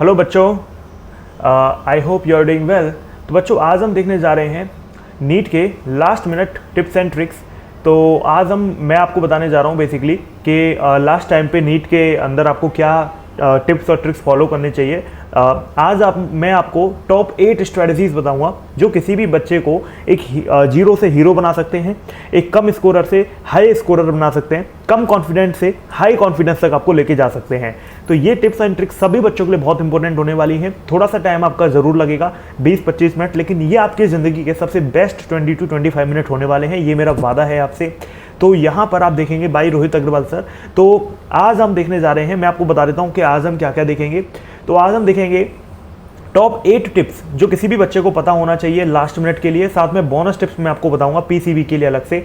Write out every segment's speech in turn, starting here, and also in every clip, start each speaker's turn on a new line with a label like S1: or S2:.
S1: Hello बच्चों, I hope you are doing well. तो बच्चों आज हम देखने जा रहे हैं नीट के last minute tips and tricks. तो आज मैं आपको बताने जा रहा हूँ बेसिकली कि लास्ट टाइम पे नीट के अंदर आपको क्या टिप्स और ट्रिक्स फॉलो करने चाहिए। आज मैं आपको टॉप 8 स्ट्रेटजीज बताऊंगा जो किसी भी बच्चे को एक जीरो से हीरो बना सकते हैं, एक कम स्कोरर से हाई स्कोरर बना सकते हैं, कम कॉन्फिडेंस से हाई कॉन्फिडेंस तक आपको लेके जा सकते हैं। तो ये टिप्स एंड ट्रिक्स सभी बच्चों के लिए बहुत इंपॉर्टेंट होने वाली हैं। थोड़ा सा टाइम आपका ज़रूर लगेगा, 20-25 मिनट, लेकिन ये आपकी ज़िंदगी के सबसे बेस्ट 20 to 25 मिनट होने वाले हैं। ये मेरा वादा है आपसे। तो यहाँ पर आप देखेंगे बाई रोहित अग्रवाल सर। तो आज हम देखने जा रहे हैं, मैं आपको बता देता हूँ कि आज हम क्या क्या देखेंगे। तो आज हम देखेंगे टॉप 8 टिप्स जो किसी भी बच्चे को पता होना चाहिए लास्ट मिनट के लिए। साथ में बोनस टिप्स मैं आपको बताऊंगा पीसीबी के लिए अलग से।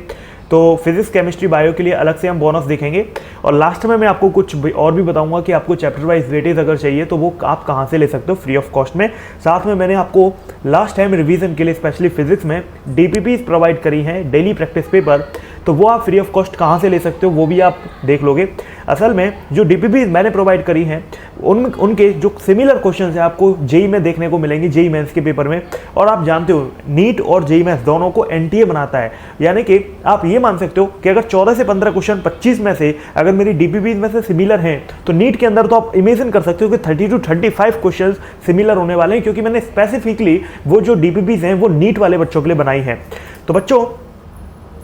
S1: तो फिजिक्स, केमिस्ट्री, बायो के लिए अलग से हम बोनस देखेंगे। और लास्ट में मैं आपको कुछ और भी बताऊंगा कि आपको चैप्टर वाइज वेटेज अगर चाहिए तो वो आप कहाँ से ले सकते हो फ्री ऑफ कॉस्ट में। साथ में मैंने आपको लास्ट टाइम रिवीजन के लिए स्पेशली फिजिक्स में डीपीपीज प्रोवाइड करी हैं, डेली प्रैक्टिस पेपर। तो वो आप फ्री ऑफ कॉस्ट कहाँ से ले सकते हो वो भी आप देख लोगे। असल में जो डीपीपीज मैंने प्रोवाइड करी हैं उनके जो सिमिलर क्वेश्चन है आपको जेई में देखने को मिलेंगे, जेई मेंस के पेपर में। और आप जानते हो नीट और जेई मेंस दोनों को एनटीए बनाता है, यानी कि आप ये मान सकते हो कि अगर 14 से 15 क्वेश्चन 25 में से अगर मेरी डीपीपीज में से सिमिलर हैं तो नीट के अंदर तो आप इमेजिन कर सकते हो कि 30 to 35 क्वेश्चन सिमिलर होने वाले हैं, क्योंकि मैंने स्पेसिफिकली वो जो डीपीपीज हैं वो नीट वाले बच्चों के लिए बनाई हैं। तो बच्चों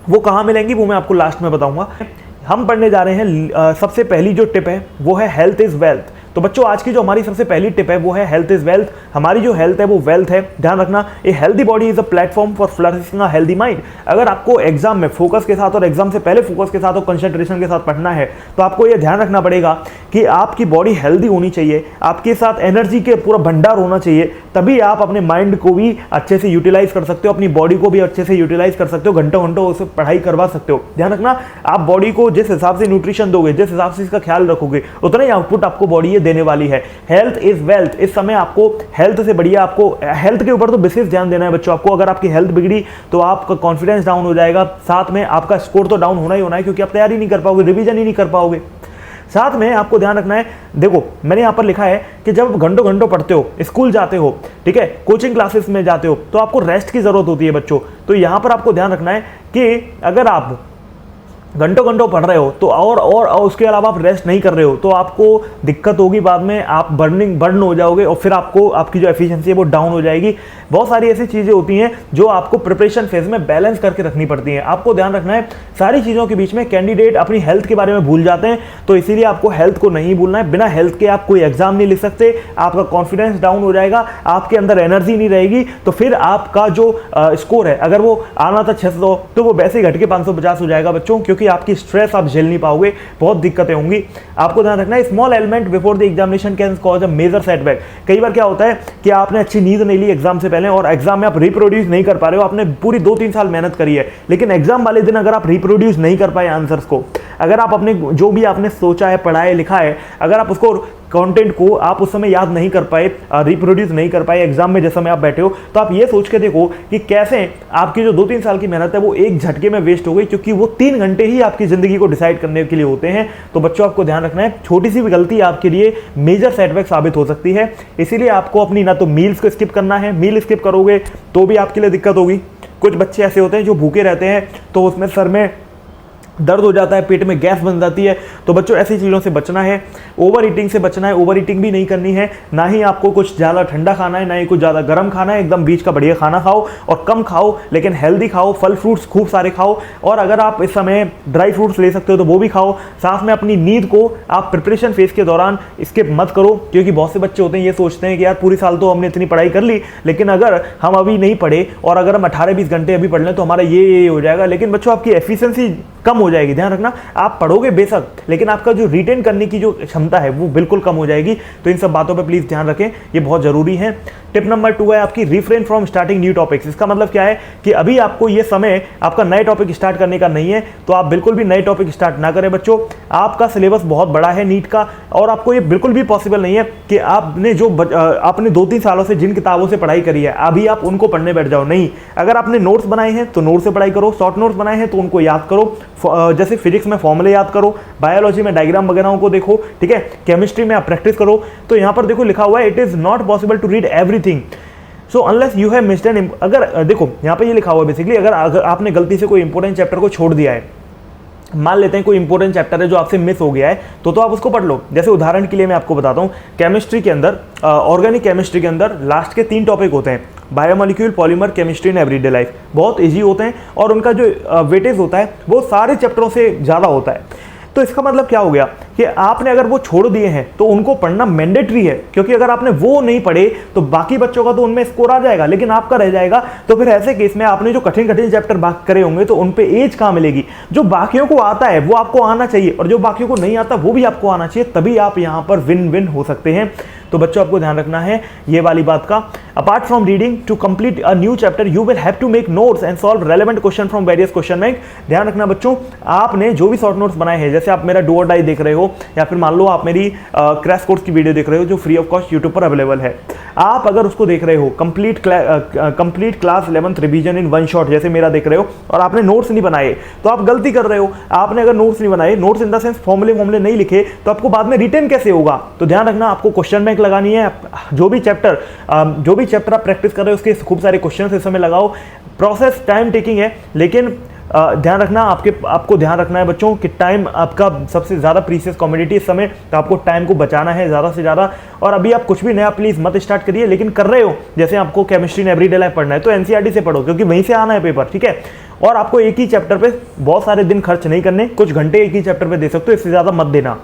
S1: वो कहाँ मिलेंगी वो मैं आपको लास्ट में बताऊंगा। हम पढ़ने जा रहे हैं सबसे पहली जो टिप है वो है हेल्थ इज वेल्थ। तो बच्चों आज की जो हमारी सबसे पहली टिप है वो है हेल्थ इज वेल्थ। हमारी जो हेल्थ है वो वेल्थ है, ध्यान रखना। A healthy body is a platform for flourishing a healthy mind. अगर आपको एग्जाम में फोकस के साथ और एग्जाम से पहले फोकस के साथ और कंसंट्रेशन के साथ पढ़ना है तो आपको ये ध्यान रखना पड़ेगा कि आपकी बॉडी हेल्दी होनी चाहिए, आपके साथ एनर्जी के पूरा भंडार होना चाहिए, तभी आप अपने माइंड को भी अच्छे से यूटिलाइज कर सकते हो, अपनी बॉडी को भी अच्छे से यूटिलाइज कर सकते हो, घंटों घंटों उसे पढ़ाई करवा सकते हो। ध्यान रखना, आप बॉडी को जिस हिसाब से न्यूट्रिशन दोगे, जिस हिसाब से इसका ख्याल रखोगे, उतना ही आउटपुट आपको बॉडी ये देने वाली है। Health is wealth. इस समय आपको हेल्थ से बढ़िया आपको हेल्थ के ऊपर तो विशेष ध्यान देना है बच्चों। आपको अगर आपकी हेल्थ बिगड़ी तो आपका कॉन्फिडेंस डाउन हो जाएगा, साथ में आपका स्कोर तो डाउन होना ही होना है, क्योंकि आप तैयारी नहीं कर पाओगे, रिवीजन ही नहीं कर पाओगे। साथ में आपको ध्यान रखना है, देखो मैंने यहां पर लिखा है कि जब घंटों घंटों पढ़ते हो, स्कूल जाते हो, ठीक है, कोचिंग क्लासेस में जाते हो, तो आपको रेस्ट की जरूरत होती है बच्चों। तो यहां पर आपको ध्यान रखना है कि अगर आप घंटों घंटों पढ़ रहे हो तो और उसके अलावा आप रेस्ट नहीं कर रहे हो तो आपको दिक्कत होगी, बाद में आप बर्न हो जाओगे और फिर आपकी जो एफिशिएंसी है वो डाउन हो जाएगी। बहुत सारी ऐसी चीज़ें होती हैं जो आपको प्रिपरेशन फेज में बैलेंस करके रखनी पड़ती हैं। आपको ध्यान रखना है, सारी चीज़ों के बीच में कैंडिडेट अपनी हेल्थ के बारे में भूल जाते हैं, तो इसीलिए आपको हेल्थ को नहीं भूलना है। बिना हेल्थ के आप कोई एग्जाम नहीं लिख सकते, आपका कॉन्फिडेंस डाउन हो जाएगा, आपके अंदर एनर्जी नहीं रहेगी, तो फिर आपका जो स्कोर है अगर वो आना था 600 तो वो वैसे ही घट के 550 हो जाएगा बच्चों, क्योंकि आपकी स्ट्रेस आप झेल नहीं पाओगे, बहुत दिक्कतें होंगी। आपको ध्यान रखना है, small element before the examination can cause a major setback. कई बार क्या होता है कि आपने अच्छी नींद नहीं ली एग्जाम से पहले और एग्जाम में आप रिप्रोड्यूस नहीं कर पा रहे हो, आपने पूरी 2-3 साल मेहनत करी है, लेकिन एग्जाम वाले दिन अगर आप रिप्रोड्यूस नहीं कर पाए आंसर्स को, अगर आप अपने जो भी आपने सोचा है, पढ़ा है, लिखा है, अगर आप उसको कंटेंट को आप उस समय याद नहीं कर पाए, रिप्रोड्यूस नहीं कर पाए एग्जाम में जिस समय आप बैठे हो, तो आप ये सोच के देखो कि कैसे आपकी जो 2-3 साल की मेहनत है वो एक झटके में वेस्ट हो गई, क्योंकि वो 3 घंटे ही आपकी जिंदगी को डिसाइड करने के लिए होते हैं। तो बच्चों आपको ध्यान रखना है, छोटी सी भी गलती आपके लिए मेजर सेटबैक साबित हो सकती है। इसीलिए आपको अपनी ना तो मील्स को स्किप करना है, मील स्किप करोगे तो भी आपके लिए दिक्कत होगी। कुछ बच्चे ऐसे होते हैं जो भूखे रहते हैं तो उसमें सर में दर्द हो जाता है, पेट में गैस बन जाती है। तो बच्चों ऐसी चीज़ों से बचना है, ओवर ईटिंग से बचना है। ओवर ईटिंग भी नहीं करनी है, ना ही आपको कुछ ज़्यादा ठंडा खाना है, ना ही कुछ ज़्यादा गर्म खाना है। एकदम बीच का बढ़िया खाना खाओ और कम खाओ, लेकिन हेल्दी खाओ, फल फ्रूट्स खूब सारे खाओ, और अगर आप इस समय ड्राई फ्रूट्स ले सकते हो तो वो भी खाओ। साथ में अपनी नींद को आप प्रिपरेशन फेज के दौरान स्किप मत करो, क्योंकि बहुत से बच्चे होते हैं ये सोचते हैं कि यार पूरी साल तो हमने इतनी पढ़ाई कर ली, लेकिन अगर हम अभी नहीं पढ़े और अगर हम 18-20 घंटे अभी पढ़ लें तो हमारा ये हो जाएगा। लेकिन बच्चों आपकी एफिशिएंसी कम हो जाएगी। ध्यान रखना, आप पढ़ोगे बेशक, लेकिन आपका जो रिटेन करने की जो क्षमता है वो बिल्कुल कम हो जाएगी। तो इन सब बातों पे प्लीज़ ध्यान रखें, ये बहुत ज़रूरी है। टिप नंबर 2 है आपकी refrain from starting new topics. इसका मतलब क्या है कि अभी आपको ये समय आपका नए टॉपिक स्टार्ट करने का नहीं है, तो आप बिल्कुल भी नए टॉपिक स्टार्ट ना करें बच्चों। आपका सिलेबस बहुत बड़ा है नीट का, और आपको ये बिल्कुल भी पॉसिबल नहीं है कि आपने जो आपने 2-3 सालों से जिन किताबों से पढ़ाई करी है अभी आप उनको पढ़ने बैठ जाओ। नहीं, अगर आपने नोट्स बनाए हैं तो नोट्स से पढ़ाई करो, शॉर्ट नोट्स बनाए हैं तो उनको याद करो, जैसे फिजिक्स में फॉर्मूले याद करो, बायोलॉजी में डायग्राम वगैरह को देखो, ठीक है, केमिस्ट्री में आप प्रैक्टिस करो। तो यहाँ पर देखो लिखा हुआ है it is not possible to read everything so unless you have missed an, अगर देखो यहाँ पे ये लिखा हुआ है बेसिकली, अगर आपने गलती से कोई इंपॉर्टेंट चैप्टर को छोड़ दिया है, मान लेते हैं कोई इंपॉर्टेंट चैप्टर है जो आपसे मिस हो गया है, तो आप उसको पढ़ लो। जैसे उदाहरण के लिए मैं आपको बताता हूँ, केमिस्ट्री के अंदर, ऑर्गेनिक केमिस्ट्री के अंदर लास्ट के 3 टॉपिक होते हैं, biomolecule, polymer, chemistry and everyday life. बहुत इजी होते हैं और उनका जो वेटेज होता है वो सारे चैप्टरों से ज़्यादा होता है। तो इसका मतलब क्या हो गया कि आपने अगर वो छोड़ दिए हैं तो उनको पढ़ना मैंडेटरी है, क्योंकि अगर आपने वो नहीं पढ़े तो बाकी बच्चों का तो उनमें स्कोर आ जाएगा लेकिन आपका रह जाएगा। तो फिर ऐसे केस में आपने जो कठिन कठिन चैप्टर बात करे होंगे तो उन पे एज कहाँ मिलेगी। जो बाकियों को आता है वो आपको आना चाहिए और जो बाकियों को नहीं आता वो भी आपको आना चाहिए, तभी आप यहाँ पर विन विन हो सकते हैं। तो बच्चों आपको ध्यान रखना है ये वाली बात का। Apart from reading to complete a new chapter you will have to make notes and solve relevant question from various question bank. ध्यान रखना बच्चों, आपने जो भी शॉर्ट नोट्स बनाए हैं, जैसे आप मेरा डू और डाई देख रहे हो या फिर मान लो आप मेरी क्रैश कोर्स की वीडियो देख रहे हो जो फ्री ऑफ कॉस्ट यूट्यूब पर अवेलेबल है, आप अगर उसको देख रहे हो complete class 11th revision in one shot जैसे मेरा देख रहे हो और आपने नोट्स नहीं बनाए तो आप गलती कर रहे हो। आपने अगर नोट्स नहीं बनाए, नोट्स इन द सेंस फॉर्मूले नहीं लिखे, तो आपको बाद में रिटेन कैसे होगा। तो ध्यान रखना, आपको क्वेश्चन बैंक लगानी है। जो भी चैप्टर आप प्रैक्टिस कर रहे हो उसके खूब सारे क्वेश्चन इस समय लगाओ। प्रोसेस टाइम टेकिंग है, लेकिन ध्यान रखना, आपको ध्यान रखना है बच्चों कि टाइम आपका सबसे ज़्यादा प्रीशियस कमोडिटी इस समय, तो आपको टाइम को बचाना है ज़्यादा से ज़्यादा। और अभी आप कुछ भी नया प्लीज़ मत स्टार्ट करिए, लेकिन कर रहे हो, जैसे आपको केमिस्ट्री एंड एवरीडे लाइफ पढ़ना है तो एनसीईआरटी से पढ़ो, क्योंकि वहीं से आना है पेपर, ठीक है। और आपको एक ही चैप्टर पे बहुत सारे दिन खर्च नहीं करने, कुछ घंटे एक ही चैप्टर पे दे सकते हो, इससे ज़्यादा मत देना।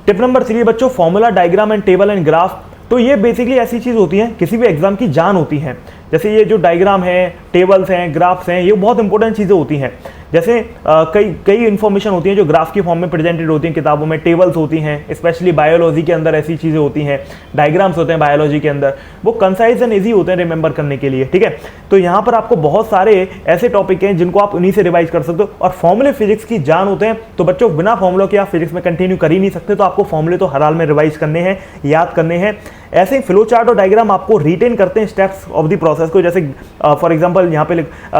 S1: टिप नंबर 3 बच्चों, formula, diagram and table and graph. तो ये बेसिकली ऐसी चीज़ होती है, किसी भी एग्जाम की जान होती है। जैसे ये जो डायग्राम है, टेबल्स हैं, ग्राफ्स हैं, ये बहुत इंपॉर्टेंट चीज़ें होती हैं। जैसे कई इन्फॉर्मेशन होती हैं जो ग्राफ की फॉर्म में प्रेजेंटेड होती हैं किताबों में, टेबल्स होती हैं, स्पेशली बायोलॉजी के अंदर ऐसी चीज़ें होती हैं, डायग्राम्स होते हैं बायोलॉजी के अंदर, वो कंसाइज एंड ईजी होते हैं रिमेंबर करने के लिए, ठीक है। तो यहाँ पर आपको बहुत सारे ऐसे टॉपिक हैं जिनको आप उन्हीं से रिवाइज कर सकते हो। और फॉर्मूले फिजिक्स की जान होते हैं, तो बच्चों बिना फॉर्मूलों के आप फिजिक्स में कंटिन्यू कर ही नहीं सकते, तो आपको फॉर्मूले तो हर हाल में रिवाइज करने हैं, याद करने हैं। ऐसे ही फ्लो चार्ट और डायग्राम आपको रिटेन करते हैं स्टेप्स ऑफ द प्रोसेस को। जैसे फॉर एग्जांपल यहाँ पे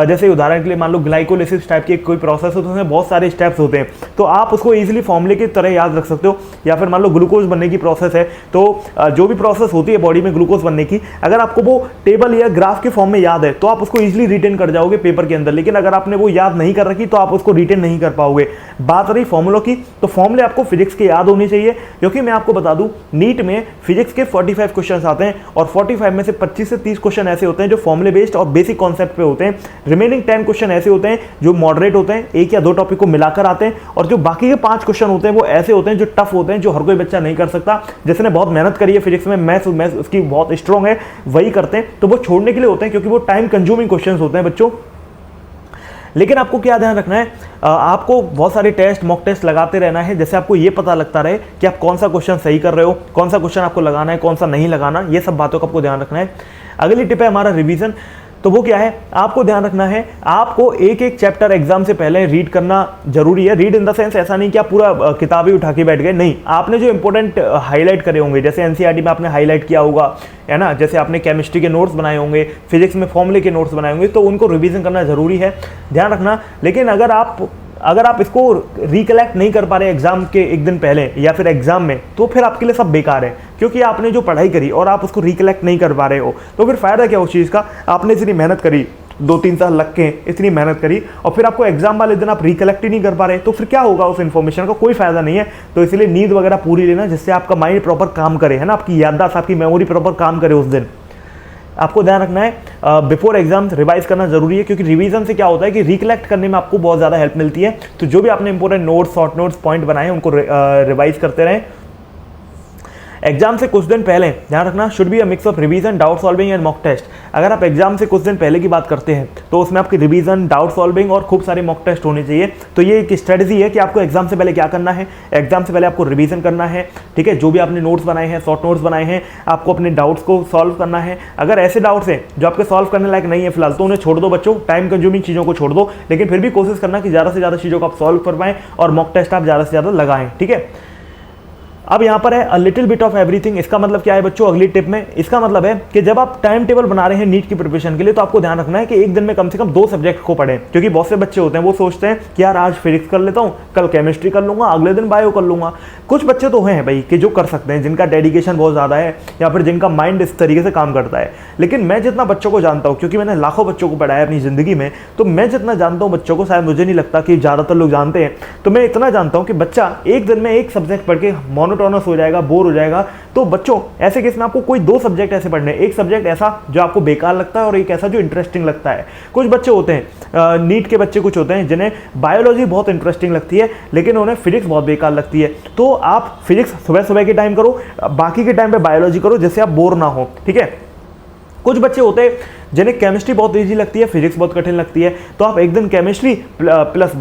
S1: जैसे उदाहरण के लिए मान लो ग्लाइकोलिसिस टाइप की कोई प्रोसेस हो तो उसमें बहुत सारे स्टेप्स होते हैं, तो आप उसको इजीली फॉर्मूले की तरह याद रख सकते हो। या फिर मान लो ग्लूकोज बनने की प्रोसेस है, तो जो भी प्रोसेस होती है बॉडी में ग्लूकोज बनने की, अगर आपको वो टेबल या ग्राफ के फॉर्म में याद है तो आप उसको इजीली रिटेन कर जाओगे पेपर के अंदर। लेकिन अगर आपने वो याद नहीं कर रखी तो आप उसको रिटेन नहीं कर पाओगे। बात रही फॉर्मूलों की, तो फॉर्मूले आपको फिजिक्स के याद होने चाहिए, क्योंकि मैं आपको बता दूं नीट में फिजिक्स के 45 क्वेश्चन आते हैं और 45 में से 25 से 30 क्वेश्चन ऐसे होते हैं जो फॉर्मूले बेस्ड और बेसिक कॉन्सेप्ट पे होते हैं। रिमेनिंग 10 क्वेश्चन ऐसे होते हैं जो मॉडरेट होते हैं, 1 या 2 टॉपिक को मिलाकर आते हैं, और जो बाकी के 5 क्वेश्चन होते हैं वो ऐसे होते हैं जो टफ होते हैं, जो हर कोई बच्चा नहीं कर सकता। जिसने बहुत मेहनत करी है फिजिक्स में, मैथ्स उसकी बहुत स्ट्रॉन्ग है, वही करते हैं, तो वो छोड़ने के लिए होते हैं, क्योंकि वो टाइम कंज्यूमिंग क्वेश्चन होते हैं बच्चों। लेकिन आपको क्या ध्यान रखना है, आपको बहुत सारे टेस्ट, मॉक टेस्ट लगाते रहना है, जैसे आपको ये पता लगता रहे कि आप कौन सा क्वेश्चन सही कर रहे हो, कौन सा क्वेश्चन आपको लगाना है, कौन सा नहीं लगाना, ये सब बातों का आपको ध्यान रखना है। अगली टिप है हमारा रिवीजन। तो वो क्या है, आपको ध्यान रखना है, आपको एक एक चैप्टर एग्जाम से पहले रीड करना जरूरी है। रीड इन द सेंस ऐसा नहीं कि आप पूरा किताब ही उठा के बैठ गए, नहीं, आपने जो इंपॉर्टेंट हाईलाइट करे होंगे, जैसे एनसीईआरटी में आपने हाईलाइट किया होगा, है ना, जैसे आपने केमिस्ट्री के नोट्स बनाए होंगे, फिजिक्स में फॉर्मूले के नोट्स बनाए होंगे, तो उनको रिवीजन करना जरूरी है, ध्यान रखना। लेकिन अगर आप इसको रिकलेक्ट नहीं कर पा रहे एग्जाम के एक दिन पहले या फिर एग्जाम में, तो फिर आपके लिए सब बेकार है, क्योंकि आपने जो पढ़ाई करी और आप उसको रिकलेक्ट नहीं कर पा रहे हो, तो फिर फायदा क्या उस चीज़ का। आपने इतनी मेहनत करी, 2-3 साल लग के इतनी मेहनत करी, और फिर आपको एग्जाम वाले दिन आप रिकलेक्ट ही नहीं कर पा रहे, तो फिर क्या होगा उस इन्फॉर्मेशन का, कोई फायदा नहीं है। तो इसलिए नींद वगैरह पूरी लेना, जिससे आपका माइंड प्रॉपर काम करे, है ना, आपकी याददाश्त, आपकी मेमोरी प्रॉपर काम करे उस दिन। आपको ध्यान रखना है बिफोर एग्जाम रिवाइज करना जरूरी है, क्योंकि रिवीजन से क्या होता है कि रिकलेक्ट करने में आपको बहुत ज़्यादा हेल्प मिलती है। तो जो भी आपने important notes, short notes, point बनाए हैं, उनको रिवाइज करते रहें। एग्जाम से कुछ दिन पहले ध्यान रखना, should be a mix of revision, doubt solving and mock test. अगर आप एग्जाम से कुछ दिन पहले की बात करते हैं तो उसमें आपकी रिवीजन, डाउट सॉल्विंग और खूब सारे मॉक टेस्ट होने चाहिए। तो ये एक स्ट्रेटजी है कि आपको एग्जाम से पहले क्या करना है। एग्जाम से पहले आपको रिवीजन करना है, ठीक है, जो भी आपने नोट्स बनाए हैं, शॉर्ट नोट्स बनाए हैं, आपको अपने डाउट्स को सॉल्व करना है। अगर ऐसे डाउट्स हैं जो आपके सॉल्व करने लायक नहीं है फिलहाल, तो उन्हें छोड़ दो बच्चों, टाइम कंज्यूमिंग चीज़ों को छोड़ दो, लेकिन फिर भी कोशिश करना कि ज़्यादा से ज़्यादा चीज़ों को आप सॉल्व कर पाएं और मॉक टेस्ट आप ज़्यादा से ज़्यादा लगाएं, ठीक है। अब यहाँ पर है a little bit of everything. इसका मतलब क्या है बच्चों, अगली टिप में इसका मतलब है कि जब आप टाइम टेबल बना रहे हैं नीट की प्रिपरेशन के लिए, तो आपको ध्यान रखना है कि एक दिन में कम से कम 2 सब्जेक्ट को पढ़ें। क्योंकि बहुत से बच्चे होते हैं वो सोचते हैं कि यार आज फिजिक्स कर लेता हूँ, कल केमिस्ट्री कर लूंगा, अगले दिन बायो कर लूंगा। कुछ बच्चे तो हैं भाई कि जो कर सकते हैं, जिनका डेडिकेशन बहुत ज़्यादा है या फिर जिनका माइंड इस तरीके से काम करता है। लेकिन मैं जितना बच्चों को जानता हूँ, क्योंकि मैंने लाखों बच्चों को पढ़ाया अपनी ज़िंदगी में, तो मैं जितना जानता हूँ बच्चों को, शायद मुझे नहीं लगता कि ज़्यादातर लोग जानते हैं, तो मैं इतना जानता हूँ कि बच्चा एक दिन में एक सब्जेक्ट पढ़ के मोनोटोनस हो जाएगा, बोर हो जाएगा। तो बच्चों ऐसे केस में आपको कोई 2 सब्जेक्ट ऐसे पढ़ने, एक सब्जेक्ट ऐसा जो आपको बेकार लगता है और एक ऐसा जो इंटरेस्टिंग लगता है। कुछ बच्चे होते हैं, नीट के बच्चे कुछ होते हैं जिन्हें बायोलॉजी बहुत इंटरेस्टिंग लगती है लेकिन उन्हें फिजिक्स बहुत बेकार लगती है। तो आप फिजिक्स सुबह सुबह के टाइम करो, बाकी के टाइम पे बायोलॉजी करो, जिससे आप बोर ना हो, ठीक है। कुछ बच्चे होते हैं जिन्हें केमिस्ट्री बहुत ईजी लगती है, फिजिक्स बहुत कठिन लगती है, तो आप एक दिन केमिस्ट्री प्लस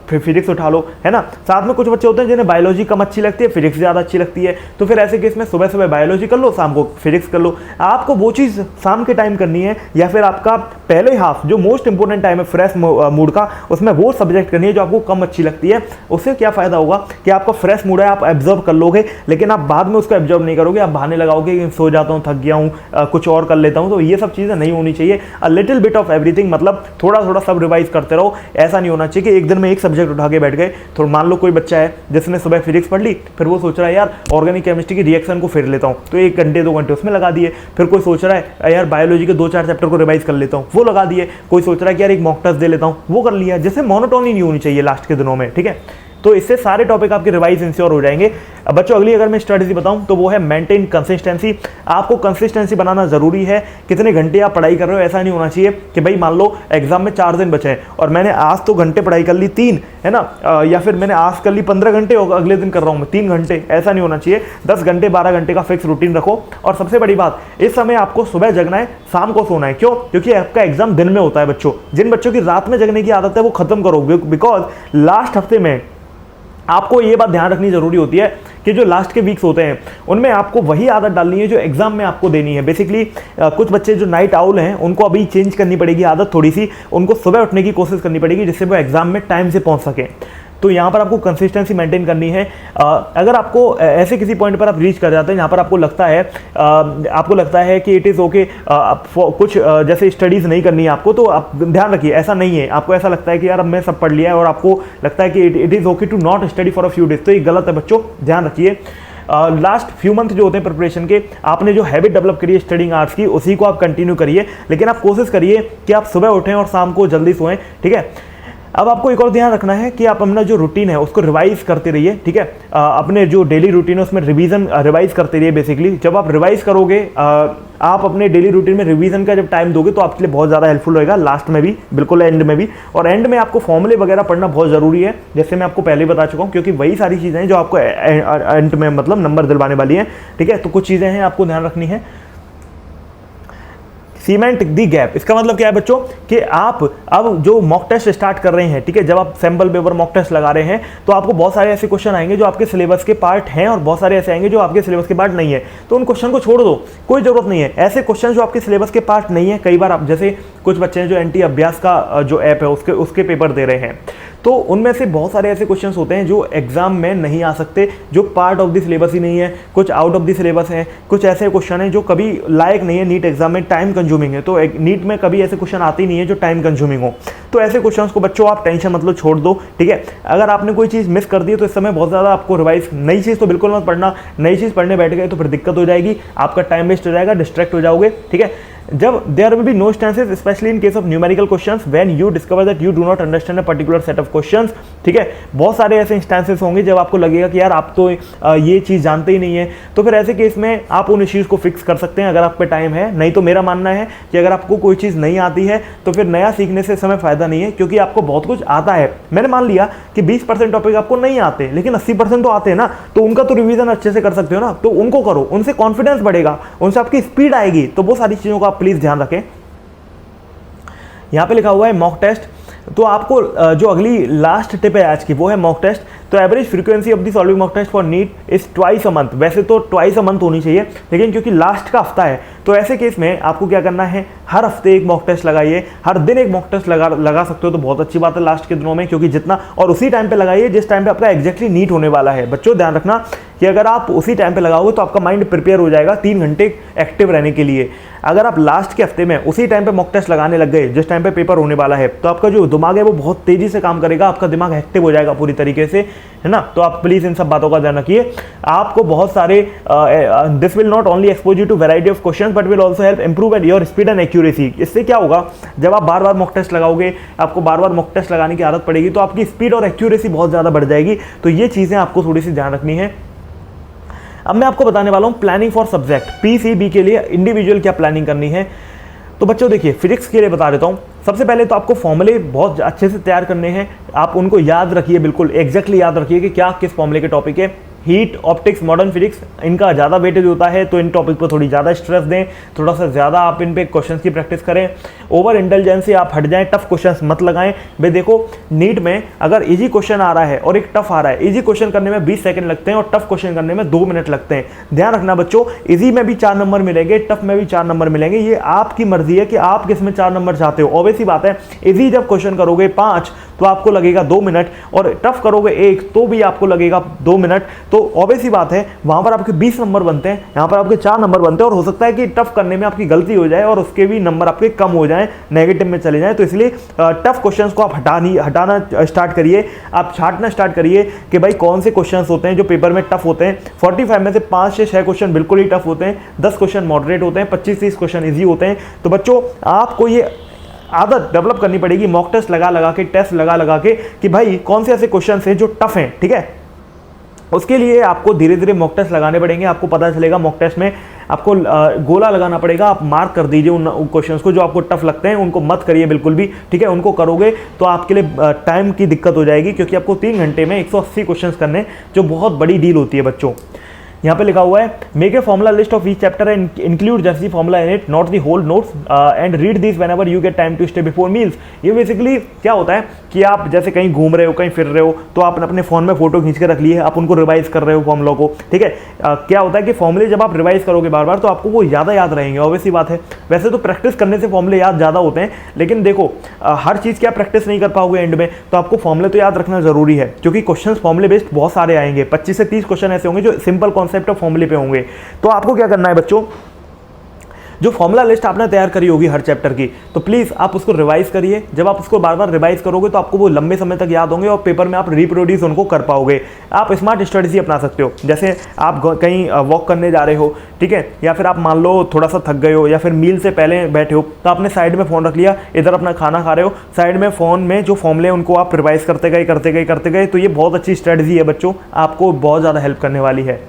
S1: फिजिक्स उठा लो, है ना। साथ में कुछ बच्चे होते हैं जिन्हें बायोलॉजी कम अच्छी लगती है, फिजिक्स ज़्यादा अच्छी लगती है, तो फिर ऐसे केस में सुबह सुबह बायोलॉजी कर लो, शाम को फिजिक्स कर लो। आपको वो चीज़ शाम के टाइम करनी है या फिर आपका पहले हाफ जो मोस्ट इंपॉर्टेंट टाइम है फ्रेश मूड का, उसमें वो सब्जेक्ट करनी है जो आपको कम अच्छी लगती है। उससे क्या फ़ायदा होगा कि आपका फ्रेश मूड है, आप एब्जॉर्व कर लोगे, लेकिन आप बाद में उसको एब्जॉर्व नहीं करोगे, आप बहाने लगाओगे कि सो जाता हूँ, थक गया हूँ, कुछ और कर लेता हूँ। तो ये सब चीज़ें नहीं होनी चाहिए। A little bit of everything मतलब थोड़ा थोड़ा सब रिवाइज करते रहो। ऐसा नहीं होना चाहिए कि एक दिन में एक सब्जेक्ट उठा के बैठ गए। तो मान लो कोई बच्चा है जिसने सुबह फिजिक्स पढ़ ली, फिर वो सोच रहा है यार ऑर्गेनिक केमिस्ट्री की रिएक्शन को फिर लेता हूँ, तो 1 घंटे 2 घंटे उसमें लगा दिए। फिर कोई सोच रहा है यार बायोलॉजी के 2-4 चैप्टर को रिवाइज कर लेता हूँ, वो लगा दिए। कोई सोच रहा है कि यार एक मॉक टेस्ट दे लेता हूँ, वो कर लिया। जैसे मोनोटोनी नहीं होनी चाहिए लास्ट के दिनों में, ठीक है। तो इससे सारे टॉपिक आपके रिवाइज इंश्योर हो जाएंगे। अब बच्चों अगली अगर मैं स्ट्रेटजी बताऊं तो वो है मेंटेन कंसिस्टेंसी। आपको कंसिस्टेंसी बनाना जरूरी है। कितने घंटे आप पढ़ाई कर रहे हो ऐसा नहीं होना चाहिए कि भाई मान लो एग्जाम में 4 दिन बचे हैं और मैंने आज तो घंटे पढ़ाई कर ली 3, है ना, या फिर मैंने आज कर ली 15 घंटे और अगले दिन कर रहा हूँ मैं 3 घंटे। ऐसा नहीं होना चाहिए। 10 घंटे 12 घंटे का फिक्स रूटीन रखो। और सबसे बड़ी बात, इस समय आपको सुबह जगना है, शाम को सोना है। क्यों? क्योंकि आपका एग्जाम दिन में होता है बच्चों। जिन बच्चों की रात में जगने की आदत है वो खत्म करो, बिकॉज लास्ट हफ्ते में आपको ये बात ध्यान रखनी जरूरी होती है कि जो लास्ट के वीक्स होते हैं उनमें आपको वही आदत डालनी है जो एग्जाम में आपको देनी है। बेसिकली कुछ बच्चे जो नाइट आउल हैं उनको अभी चेंज करनी पड़ेगी आदत थोड़ी सी, उनको सुबह उठने की कोशिश करनी पड़ेगी जिससे वो एग्जाम में टाइम से पहुंच सकें। तो यहाँ पर आपको कंसिस्टेंसी मेंटेन करनी है। अगर आपको ऐसे किसी पॉइंट पर आप रीच कर जाते हैं जहाँ पर आपको लगता है कि इट इज़ ओके, कुछ जैसे स्टडीज़ नहीं करनी है आपको, तो आप ध्यान रखिए ऐसा नहीं है। आपको ऐसा लगता है कि यार अब मैं सब पढ़ लिया है और आपको लगता है कि it is okay to not study for a few days, तो ये गलत है बच्चों, ध्यान रखिए। लास्ट फ्यू मंथ जो होते हैं प्रिपरेशन के, आपने जो हैबिट डेवलप करी है स्टडिंग आवर्स की, उसी को आप कंटिन्यू करिए। लेकिन आप कोशिश करिए कि आप सुबह उठें और शाम को जल्दी सोएं, ठीक है। अब आपको एक और ध्यान रखना है कि आप अपना जो रूटीन है उसको रिवाइज करते रहिए, ठीक है। अपने जो डेली रूटीन है उसमें रिवाइज करते रहिए। बेसिकली जब आप रिवाइज करोगे, आप अपने डेली रूटीन में रिवीजन का जब टाइम दोगे तो आपके लिए बहुत ज़्यादा हेल्पफुल रहेगा, लास्ट में भी, बिल्कुल एंड में भी। और एंड में आपको फॉर्मूले वगैरह पढ़ना बहुत ज़रूरी है, जैसे मैं आपको पहले बता चुका हूँ, क्योंकि वही सारी चीज़ें हैं जो आपको एंड में मतलब नंबर दिलवाने वाली हैं, ठीक है। तो कुछ चीज़ें हैं आपको ध्यान रखनी है। सीमेंट दी गैप, इसका मतलब क्या है बच्चों कि आप अब जो मॉक टेस्ट स्टार्ट कर रहे हैं, ठीक है, जब आप सैंपल पेपर मॉक टेस्ट लगा रहे हैं तो आपको बहुत सारे ऐसे क्वेश्चन आएंगे जो आपके सिलेबस के पार्ट हैं और बहुत सारे ऐसे आएंगे जो आपके सिलेबस के पार्ट नहीं है। तो उन क्वेश्चन को छोड़ दो, कोई जरूरत नहीं है। ऐसे क्वेश्चन जो आपके सिलेबस के पार्ट नहीं है, कई बार आप जैसे कुछ बच्चे हैं जो एनटी अभ्यास का जो ऐप है उसके पेपर दे रहे हैं, तो उनमें से बहुत सारे ऐसे क्वेश्चंस होते हैं जो एग्जाम में नहीं आ सकते, जो पार्ट ऑफ द सिलेबस ही नहीं है, कुछ आउट ऑफ द सिलेबस है, कुछ ऐसे क्वेश्चन हैं जो कभी लायक नहीं है नीट एग्जाम में, टाइम कंज्यूमिंग है। तो नीट में कभी ऐसे क्वेश्चन आते ही नहीं है जो टाइम कंज्यूमिंग हो। तो ऐसे क्वेश्चंस को बच्चों आप टेंशन मतलब छोड़ दो, ठीक है। अगर आपने कोई चीज़ मिस कर दी तो इस समय बहुत ज़्यादा आपको रिवाइज, नई चीज़ तो बिल्कुल मत पढ़ना, नई चीज़ पढ़ने बैठ गए तो फिर दिक्कत हो जाएगी, आपका टाइम वेस्ट हो जाएगा, डिस्ट्रैक्ट हो जाओगे, ठीक है। जब there will be no instances specially in case of numerical questions when you discover that you do not understand a particular set of questions, ठीक है। बहुत सारे ऐसे इंस्टेंसेस होंगे जब आपको लगेगा कि यार आप तो ये चीज़ जानते ही नहीं है, तो फिर ऐसे केस में आप उन इश्यूज़ को फिक्स कर सकते हैं अगर आप पे टाइम है। नहीं तो मेरा मानना है कि अगर आपको कोई चीज़ नहीं आती है तो फिर नया सीखने से समय फ़ायदा नहीं है, क्योंकि आपको बहुत कुछ आता है। मैंने मान लिया कि 20% टॉपिक आपको नहीं आते, लेकिन 80% तो आते हैं ना, तो उनका तो रिवीजन अच्छे से कर सकते हो ना, तो उनको करो, उनसे कॉन्फिडेंस बढ़ेगा, उनसे आपकी स्पीड आएगी। तो वो सारी चीज़ों को आप प्लीज़ ध्यान रखें। यहाँ पे लिखा हुआ है मॉक टेस्ट, तो आपको जो अगली लास्ट टिप है आज की वो है मॉक टेस्ट। तो average frequency of the solving mock test for NEET is twice a month. वैसे तो ट्वाइस अ मंथ होनी चाहिए, लेकिन क्योंकि लास्ट का हफ्ता है तो ऐसे केस में आपको क्या करना है, हर हफ्ते एक मॉक टेस्ट लगाइए, हर दिन एक मॉक टेस्ट लगा सकते हो तो बहुत अच्छी बात है लास्ट के दिनों में, क्योंकि जितना और उसी टाइम पे लगाइए जिस टाइम पे आपका एग्जैक्टली नीट होने वाला है। बच्चों ध्यान रखना कि अगर आप उसी टाइम पे लगाओगे तो आपका माइंड प्रिपेयर हो जाएगा 3 घंटे एक्टिव रहने के लिए। अगर आप लास्ट के हफ्ते में उसी टाइम पे मॉक टेस्ट लगाने लग गए जिस टाइम पे पेपर होने वाला है, तो आपका जो दिमाग है वो बहुत तेजी से काम करेगा, आपका दिमाग एक्टिव हो जाएगा पूरी तरीके से, है ना। तो आप प्लीज इन सब बातों का ध्यान रखिए। आपको बहुत सारे this will not only expose you to variety of questions but will also help improve at your speed and accuracy. इससे क्या होगा, जब आप बार बार मॉक टेस्ट लगाओगे, आपको बार बार मॉक टेस्ट लगाने की आदत पड़ेगी, तो आपकी स्पीड और एक्यूरेसी बहुत ज़्यादा बढ़ जाएगी। तो ये चीज़ें आपको थोड़ी सी ध्यान रखनी है। अब मैं आपको बताने वाला हूँ प्लानिंग फॉर सब्जेक्ट पीसीबी के लिए इंडिविजुअल क्या प्लानिंग करनी है। तो बच्चों देखिए, फिजिक्स के लिए बता देता हूँ। सबसे पहले तो आपको फॉर्मूले बहुत अच्छे से तैयार करने हैं, आप उनको याद रखिए, बिल्कुल एग्जैक्टली याद रखिए कि क्या किस फॉर्मूले के टॉपिक है। हीट, ऑप्टिक्स, मॉडर्न फिजिक्स, इनका ज़्यादा वेटेज होता है, तो इन टॉपिक पर थोड़ी ज़्यादा स्ट्रेस दें, थोड़ा सा ज़्यादा आप इन पे क्वेश्चंस की प्रैक्टिस करें। ओवर इंटेलिजेंस से आप हट जाएं, टफ क्वेश्चंस मत लगाएं। भाई देखो, नीट में अगर इजी क्वेश्चन आ रहा है और एक टफ आ रहा है, इजी क्वेश्चन करने में 20 सेकंड लगते हैं और टफ क्वेश्चन करने में 2 मिनट लगते हैं। ध्यान रखना बच्चों, इजी में भी 4 नंबर मिलेंगे, टफ में भी 4 नंबर मिलेंगे। ये आपकी मर्जी है कि आप किस में 4 नंबर चाहते हो। ऑब्वियस सी बात है, इजी जब क्वेश्चन करोगे 5 तो आपको लगेगा 2 मिनट, और टफ करोगे 1 तो भी आपको लगेगा 2 मिनट। तो ऑब्वियस सी बात है, वहां पर आपके 20 नंबर बनते हैं, यहाँ पर आपके 4 नंबर बनते हैं, और हो सकता है कि टफ करने में आपकी गलती हो जाए और उसके भी नंबर आपके कम हो जाएं, नेगेटिव में चले जाएं। तो इसलिए टफ क्वेश्चंस को आप हटाना स्टार्ट करिए, आप छांटना स्टार्ट करिए कि भाई कौन से क्वेश्चंस होते हैं जो पेपर में टफ होते हैं। 45 में से 5 से 6 क्वेश्चन बिल्कुल ही टफ होते हैं, 10 क्वेश्चन मॉडरेट होते हैं, 25-30 क्वेश्चन ईजी होते हैं। तो बच्चों, आपको ये आदत डेवलप करनी पड़ेगी मॉक टेस्ट लगा के, टेस्ट लगा के, कि भाई कौन से ऐसे क्वेश्चन हैं जो टफ हैं, ठीक है। उसके लिए आपको धीरे धीरे मॉक टेस्ट लगाने पड़ेंगे। आपको पता चलेगा मॉक टेस्ट में आपको गोला लगाना पड़ेगा, आप मार्क कर दीजिए उन क्वेश्चंस को जो आपको टफ लगते हैं, उनको मत करिए बिल्कुल भी, ठीक है। उनको करोगे तो आपके लिए टाइम की दिक्कत हो जाएगी, क्योंकि आपको 3 घंटे में 180 क्वेश्चंस करने, जो बहुत बड़ी डील होती है बच्चों। यहाँ पे लिखा हुआ है make a formula list of each chapter and include just the formula in it, not the whole notes, and read this whenever you get time to stay before meals. ये बेसिकली क्या होता है कि आप जैसे कहीं घूम रहे हो, कहीं फिर रहे हो, तो आपने अपने फोन में फोटो खींच के रख लिए, आप उनको रिवाइज कर रहे हो फॉर्मुला को, ठीक है। क्या होता है कि फॉर्मुले जब आप रिवाइज करोगे बार बार तो आपको वो ज़्यादा याद रहेंगे, ऑब्वियस सी बात है। वैसे तो प्रैक्टिस करने से फॉर्मुले याद ज़्यादा होते हैं, लेकिन देखो हर चीज़ की आप प्रैक्टिस नहीं कर पाओगे एंड में, तो आपको फॉर्मुले तो याद रखना जरूरी है, क्योंकि क्वेश्चन फॉर्मुले बेस्ड बहुत सारे आएंगे। 25 से 30 क्वेश्चन ऐसे होंगे जो सिंपल कॉन्सेप्ट ऑफ फॉर्मुले पे होंगे। तो आपको क्या करना है बच्चों, जो फॉर्मुला लिस्ट आपने तैयार करी होगी हर चैप्टर की, तो प्लीज आप उसको रिवाइज करिए। जब आप उसको बार बार रिवाइज करोगे तो आपको वो लंबे समय तक याद होंगे और पेपर में आप रिप्रोड्यूस उनको कर पाओगे। आप स्मार्ट स्ट्रेटजी अपना सकते हो, जैसे आप कहीं वॉक करने जा रहे हो, ठीक है, या फिर आप मान लो थोड़ा सा थक गए हो, या फिर मील से पहले बैठे हो, तो आपने साइड में फ़ोन रख लिया, इधर अपना खाना खा रहे हो, साइड में फ़ोन में जो फॉर्मुले उनको आप रिवाइज करते गए। तो ये बहुत अच्छी स्ट्रेटजी है बच्चों, आपको बहुत ज़्यादा हेल्प करने वाली है।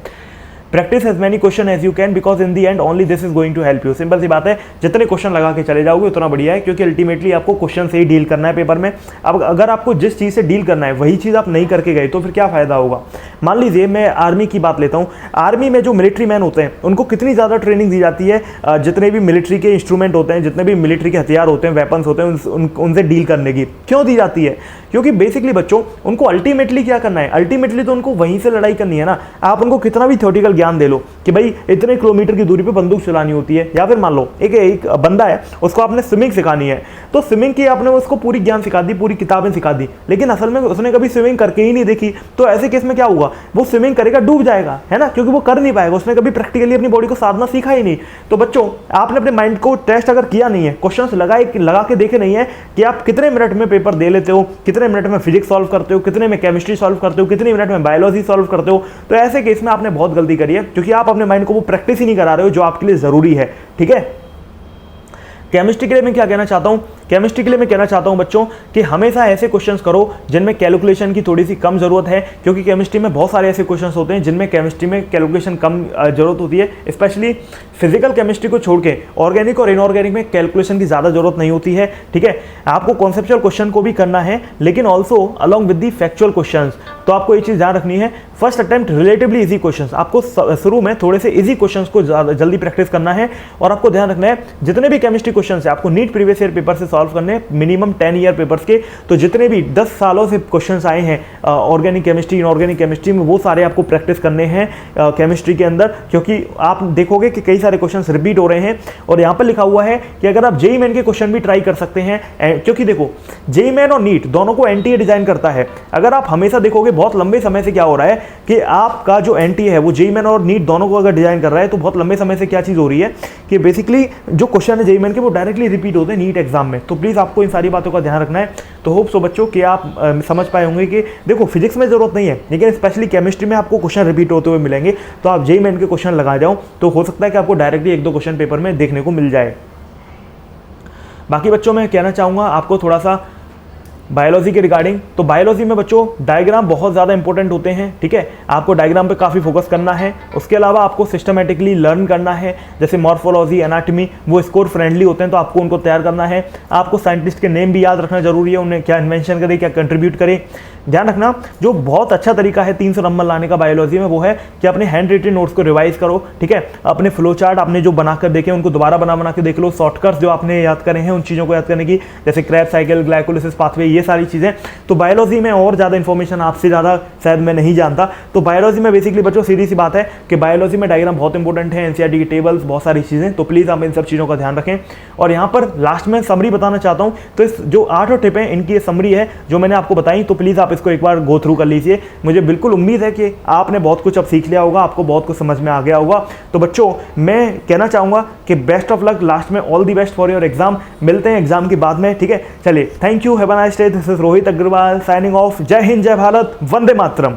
S1: Practice as many question as you can, because in the end only this is going to help you. Simple सी बात है, जितने क्वेश्चन लगा के चले जाओगे उतना बढ़िया है, क्योंकि अल्टीमेटली आपको क्वेश्चन से ही डील करना है पेपर में। अब अगर आपको जिस चीज़ से डील करना है वही चीज़ आप नहीं करके गए तो फिर क्या फ़ायदा होगा। मान लीजिए मैं आर्मी की बात लेता हूँ, आर्मी में जो मिलिट्री मैन होते हैं उनको कितनी ज़्यादा ट्रेनिंग दी जाती है, जितने भी मिलिट्री के इंस्ट्रूमेंट होते हैं, जितने भी मिलिट्री के हथियार होते हैं, वेपन्स होते हैं, उनसे डील करने की क्यों दी जाती है? क्योंकि बेसिकली बच्चों उनको अल्टीमेटली क्या करना है, अल्टीमेटली तो उनको वहीं से लड़ाई करनी है ना। आप उनको कितना भी थ्योरेटिकल ज्ञान दे लो कि भाई इतने किलोमीटर की दूरी पे बंदूक चलानी होती है, या फिर मान लो एक बंदा है, उसको आपने स्विमिंग सिखानी है, तो स्विमिंग की आपने उसको पूरी ज्ञान सिखा दी, पूरी किताबें सिखा दी, लेकिन असल में उसने कभी स्विमिंग करके ही नहीं देखी। तो ऐसे केस में क्या होगा, वो स्विमिंग करेगा डूब जाएगा, है ना, क्योंकि वो कर नहीं पाएगा, उसने कभी प्रैक्टिकली अपनी बॉडी को साधना सीखा ही नहीं। तो बच्चों आपने अपने माइंड को टेस्ट अगर किया नहीं है, क्वेश्चन लगा के देखे नहीं है कि आप कितने मिनट में पेपर दे लेते हो, कितने मिनट में फिजिक्स सॉल्व करते हो, कितने में केमिस्ट्री सॉल्व करते हो, कितने मिनट में बायोलॉजी सॉल्व करते हो, तो ऐसे केस में आपने बहुत गलती करी है, क्योंकि आप अपने माइंड को वो प्रैक्टिस ही नहीं करा रहे हो जो आपके लिए जरूरी है, ठीक है। केमिस्ट्री के लिए मैं क्या कहना चाहता हूँ, केमिस्ट्री के लिए मैं कहना चाहता हूँ बच्चों कि हमेशा ऐसे क्वेश्चंस करो जिनमें कैलकुलेशन की थोड़ी सी कम जरूरत है, क्योंकि केमिस्ट्री में बहुत सारे ऐसे क्वेश्चंस होते हैं जिनमें केमिस्ट्री में कैलकुलेशन कम जरूरत होती है। स्पेशली फिजिकल केमिस्ट्री को छोड़ के ऑर्गेनिक और इनऑर्गेनिक में कैलकुलेशन की ज़्यादा जरूरत नहीं होती है। ठीक है, आपको कॉन्सेप्चुअल क्वेश्चन को भी करना है, लेकिन also along with the factual question. तो आपको ये चीज़ ध्यान रखनी है, first attempt relatively easy questions, आपको शुरू में थोड़े से इजी क्वेश्चंस को जल्दी प्रैक्टिस करना है। और आपको ध्यान रखना है जितने भी केमिस्ट्री क्वेश्चंस है आपको नीट प्रीवियस ईयर पेपर से सॉल्व करने हैं, मिनिमम 10 ईयर पेपर्स के। तो जितने भी 10 सालों से क्वेश्चंस आए हैं ऑर्गेनिक केमिस्ट्री, इनऑर्गेनिक केमिस्ट्री में, वो सारे आपको प्रैक्टिस करने हैं केमिस्ट्री के अंदर, क्योंकि आप देखोगे कि कई सारे क्वेश्चंस रिपीट हो रहे हैं। और यहाँ पर लिखा हुआ है कि अगर आप जेईई मेन के क्वेश्चन भी ट्राई कर सकते हैं, क्योंकि देखो जेईई मेन और नीट दोनों को एनटीए डिजाइन करता है। अगर आप हमेशा देखोगे बहुत लंबे समय से क्या हो रहा है कि आपका जो एनटीए है वो जेईई मेन और नीट दोनों को अगर डिजाइन कर रहा है, तो बहुत लंबे समय से क्या चीज हो रही है कि बेसिकली जो क्वेश्चन है जेईई मेन के वो डायरेक्टली रिपीट होते हैं नीट एग्जाम में। तो प्लीज आपको इन सारी बातों का ध्यान रखना है। तो होप सो बच्चों कि आप समझ पाए होंगे कि देखो फिजिक्स में जरूरत नहीं है, लेकिन स्पेशली केमिस्ट्री में आपको क्वेश्चन रिपीट होते हुए मिलेंगे, तो आप जेईई मेन के क्वेश्चन लगा जाओ, तो हो सकता है कि आपको डायरेक्टली 1-2 क्वेश्चन पेपर में देखने को मिल जाए। बाकी बच्चों मैं कहना चाहूँगा आपको थोड़ा सा बायोलॉजी के रिगार्डिंग। तो बायोलॉजी में बच्चों डायग्राम बहुत ज़्यादा इंपॉर्टेंट होते हैं। ठीक है, आपको डायग्राम पे काफ़ी फोकस करना है। उसके अलावा आपको सिस्टमेटिकली लर्न करना है, जैसे मॉर्फोलॉजी, एनाटॉमी, वो स्कोर फ्रेंडली होते हैं, तो आपको उनको तैयार करना है। आपको साइंटिस्ट के नेम भी याद रखना जरूरी है, उन्हें क्या इन्वेंशन करे, क्या कंट्रीब्यूट करे। ध्यान रखना, जो बहुत अच्छा तरीका है 300 नंबर लाने का बायोलॉजी में, वो है कि अपने हैंड रिटन नोट्स को रिवाइज करो। ठीक है, अपने फ्लो चार्ट आपने जो बनाकर देखे उनको दोबारा बना के देख लो। शॉर्टकट्स जो आपने याद करे हैं उन चीज़ों को याद करने की, जैसे क्रैब साइकिल, ग्लाइकोलिसिस पाथवे, ये सारी चीज़ें। तो बायोलॉजी में और ज़्यादा इन्फॉर्मेशन आपसे ज़्यादा शायद मैं नहीं जानता। तो बायोलॉजी में बेसिकली बच्चों सीधी सी बात है कि बायोलॉजी में डायग्राम बहुत इंपॉर्टेंट है, एनसीईआरटी की टेबल्स, बहुत सारी चीज़ें। तो प्लीज़ आप इन सब चीज़ों का ध्यान रखें। और यहाँ पर लास्ट में समरी बताना चाहता हूँ, तो इस जो 8 टिप है इनकी ये समरी है जो मैंने आपको बताई, तो प्लीज़ आप इसको एक बार गो थ्रू कर लीजिए। मुझे बिल्कुल उम्मीद है कि आपने बहुत कुछ अब सीख लिया होगा, आपको बहुत कुछ समझ में आ गया होगा। तो बच्चों मैं कहना चाहूँगा कि बेस्ट ऑफ लक लास्ट में, all the best for your exam. मिलते हैं एग्जाम के बाद में। ठीक है, चलिए, thank you, have a nice day. This is Rohit Agarwal signing off. जय हिंद, जय भारत, वंदे मातरम।